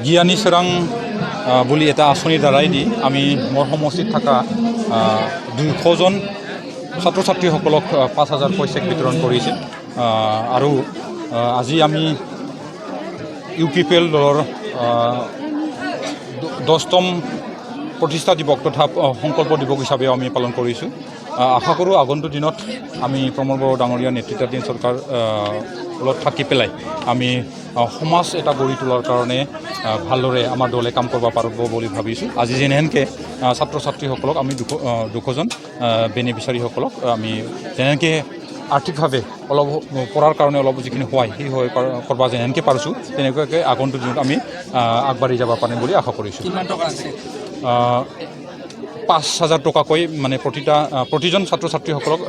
জ্ঞানী চোৰাং বুলি এটা আঁচনিৰ দ্বাৰাই দি আমি মোৰ সমষ্টিত থকা 200জন ছাত্ৰ ছাত্ৰীসকলক 5,000 চেক বিতৰণ কৰিছিল আৰু আজি আমি UPPL দলৰ 10তম প্ৰতিষ্ঠা দিৱস তথা সংকল্প দিৱস হিচাপে আমি পালন কৰিছোঁ। আশা কৰোঁ আগন্তুক দিনত আমি প্ৰমোদ বড়ো ডাঙৰীয়া নেতৃত্বাধীন চৰকাৰ লগত থাকি পেলাই আমি সমাজ এটা গঢ়ি তোলাৰ কাৰণে ভালদৰে আমাৰ দলে কাম কৰিব পাৰিব বুলি ভাবিছোঁ। আজি যেনেহেনকৈ ছাত্ৰ ছাত্ৰীসকলক আমি 200জন বেনিফিচাৰীসকলক আমি যেনেকৈ আৰ্থিকভাৱে অলপ পঢ়াৰ কাৰণে অলপ যিখিনি সহায় সেই সহায় কৰিব যেনেকৈ পাৰিছোঁ তেনেকুৱাকৈ আগন্তুক দিনত আমি আগবাঢ়ি যাব পাৰিম বুলি আশা কৰিছোঁ। 5,000 টকাকৈ মানে প্ৰতিজন ছাত্ৰ ছাত্ৰীসকলক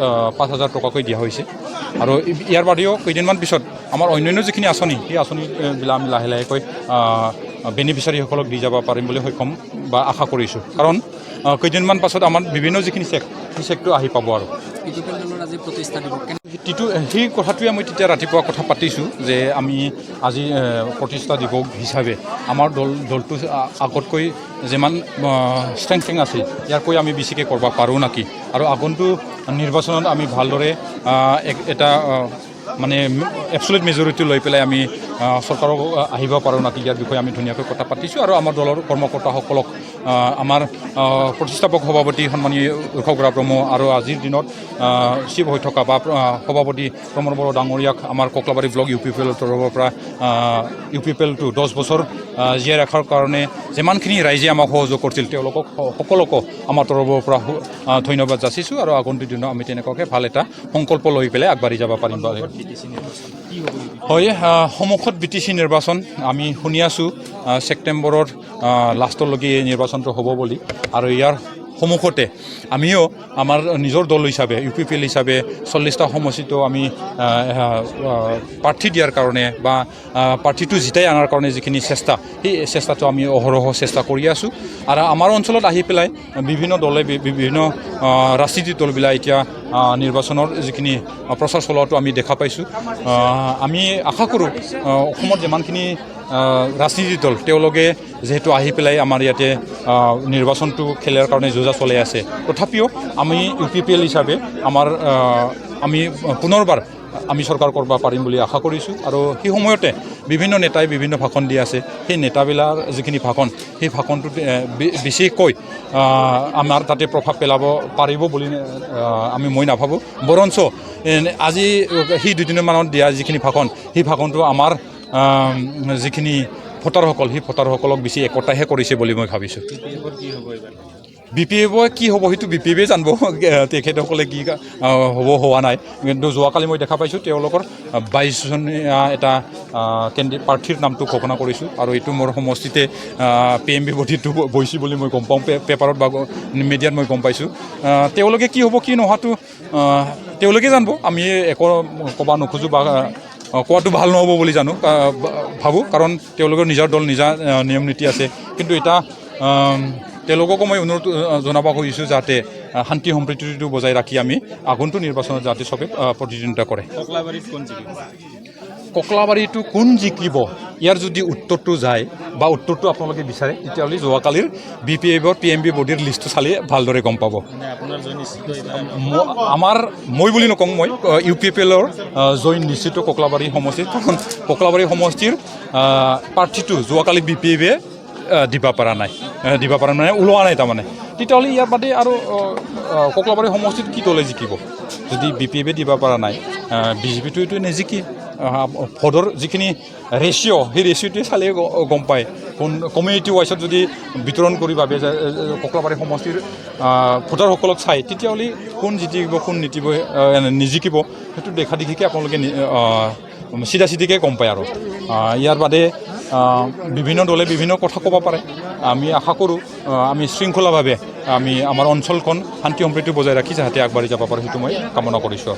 5,000 টকাকৈ দিয়া হৈছে আৰু ইয়াৰ বাদেও কেইদিনমান পিছত আমাৰ অন্যান্য যিখিনি আঁচনি সেই আঁচনিবিলাক আমি লাহে লাহেকৈ বেনিফিচাৰীসকলক দি যাব পাৰিম বুলি সক্ষম বা আশা কৰিছোঁ। কাৰণ কেইদিনমান পাছত আমাৰ বিভিন্ন যিখিনি চেক সেই চেকটো আহি পাব আৰু সেই কথাটোৱে মই তেতিয়া ৰাতিপুৱা কথা পাতিছোঁ যে আমি আজি প্ৰতিষ্ঠা দিৱস হিচাপে আমাৰ দলটো আগতকৈ যিমান ষ্ট্ৰেংথেন আছে ইয়াৰকৈ আমি বেছিকৈ কৰিব পাৰোঁ নেকি আৰু আগন্তুক নিৰ্বাচনত আমি ভালদৰে এটা মানে এবছলিউট মেজৰিটি লৈ পেলাই আমি চৰকাৰক আহিব পাৰোঁ নেকি ইয়াৰ বিষয়ে আমি ধুনীয়াকৈ কথা পাতিছোঁ আৰু আমাৰ দলৰ কৰ্মকৰ্তাসকলক আমাৰ প্ৰতিষ্ঠাপক সভাপতি সন্মানীয় উৎসৱ ব্ৰহ্ম আৰু আজিৰ দিনত চিফ হৈ থকা বা সভাপতি প্ৰমোদ বড়ো ডাঙৰীয়াক আমাৰ ককলাবাৰী ব্লক UPPL তৰফৰ পৰা UPPL-টো 10 বছৰ জীয়াই ৰখাৰ কাৰণে যিমানখিনি ৰাইজে আমাক সহযোগ কৰিছিল তেওঁলোকক সকলোকে আমাৰ তৰফৰ পৰা ধন্যবাদ যাচিছোঁ আৰু আগন্তুক দিনত আমি তেনেকুৱাকৈ ভাল এটা সংকল্প লৈ পেলাই আগবাঢ়ি যাব পাৰিম। হয়, সন্মুখত BTC নিৰ্বাচন আমি শুনি আছোঁ ছেপ্টেম্বৰৰ লাষ্টলৈকে নিৰ্বাচনটো হ'ব বুলি আৰু ইয়াৰ সন্মুখতে আমিও আমাৰ নিজৰ দল হিচাপে UPPL হিচাপে 40টা সমষ্টিটো আমি প্ৰাৰ্থী দিয়াৰ কাৰণে বা প্ৰাৰ্থীটো জিতাই অনাৰ কাৰণে যিখিনি চেষ্টা সেই চেষ্টাটো আমি অহৰহ চেষ্টা কৰি আছোঁ আৰু আমাৰ অঞ্চলত আহি পেলাই বিভিন্ন দলে বিভিন্ন ৰাজনীতিক দলবিলাক এতিয়া নিৰ্বাচনৰ যিখিনি প্ৰচাৰ চলোৱাটো আমি দেখা পাইছোঁ। আমি আশা কৰোঁ অসমত যিমানখিনি ৰাজনীতিক দল তেওঁলোকে যেহেতু আহি পেলাই আমাৰ ইয়াতে নিৰ্বাচনটো খেলাৰ কাৰণে যোজা চলাই আছে তথাপিও আমি UPPL হিচাপে আমি পুনৰবাৰ আমি চৰকাৰ কৰিব পাৰিম বুলি আশা কৰিছোঁ আৰু সেই সময়তে বিভিন্ন নেতাই বিভিন্ন ভাষণ দি আছে সেই নেতাবিলাকৰ যিখিনি ভাষণ সেই ভাষণটোত বেছিকৈ আমাৰ তাতে প্ৰভাৱ পেলাব পাৰিব বুলি মই নাভাবোঁ। বৰঞ্চ আজি সেই দুদিনমানত দিয়া যিখিনি ভাষণ সেই ভাষণটো আমাৰ যিখিনি ভোটাৰসকল সেই ভোটাৰসকলক বেছি একতাহে কৰিছে বুলি মই ভাবিছোঁ। BPF কি হ'ব সেইটো BPF জানিব তেখেতসকলে কি হ'ব হোৱা নাই কিন্তু যোৱাকালি মই দেখা পাইছোঁ তেওঁলোকৰ 22জনীয়া এটা প্ৰাৰ্থীৰ নামটো ঘোষণা কৰিছোঁ আৰু এইটো মোৰ সমষ্টিতে PMB বডিটো বহিছে বুলি মই গম পাওঁ, পেপাৰত বা মিডিয়াত মই গম পাইছোঁ। তেওঁলোকে কি হ'ব কি নোহোৱাটো তেওঁলোকে জানিব, আমি একো ক'ব নোখোজোঁ বা কোৱাটো ভাল নহ'ব বুলি ভাবোঁ কাৰণ তেওঁলোকৰ নিজৰ দল নিজা নিয়ম নীতি আছে কিন্তু এটা তেওঁলোককো মই অনুৰোধ জনাব খুজিছোঁ যাতে শান্তি সম্প্ৰীতিটো বজাই ৰাখি আমি আগন্তুক নিৰ্বাচনত যাতে চবে প্ৰতিদ্বন্দ্বিতা কৰে। ককলাবাৰীটো কোন জিকিব ইয়াৰ যদি উত্তৰটো যায় বা উত্তৰটো আপোনালোকে বিচাৰে তেতিয়াহ'লে যোৱাকালিৰ BPF-ৰ PMB বডিৰ লিষ্টটো চালে ভালদৰে গম পাব। মই বুলি নকওঁ, মই UPPL-ৰ জইন নিশ্চিত ককলাবাৰী সমষ্টিত, কাৰণ ককলাবাৰী সমষ্টিৰ প্ৰাৰ্থীটো যোৱাকালি BPF-এ দিব পৰা নাই ওলোৱা নাই তাৰমানে। তেতিয়াহ'লে ইয়াৰ বাদে আৰু ককলাবাৰী সমষ্টিত কি দলে জিকিব যদি BPF-এ দিব পৰা নাই? BJP-টো এইটো নেজিকি। ভোটৰ যিখিনি ৰেচিঅ' সেই ৰেচিঅ'টোৱে চালে গম পায় কোন কমিউনিটি ৱাইজত যদি বিতৰণ কৰি ভাবে যে ককলাবাৰী সমষ্টিৰ ভোটাৰসকলক চাই তেতিয়াহ'লে কোন জিকিব কোন নিজিকিব সেইটো দেখা দেখিকৈ আপোনালোকে চিধাকৈ গম পায় আৰু ইয়াৰ বাদে বিভিন্ন দলে বিভিন্ন কথা ক'ব পাৰে। আমি আশা কৰোঁ আমি শৃংখলাভাৱে আমি আমাৰ অঞ্চলখন শান্তি সম্প্ৰীতি বজাই ৰাখি যাতে আগবাঢ়ি যাব পাৰোঁ সেইটো মই কামনা কৰিছোঁ।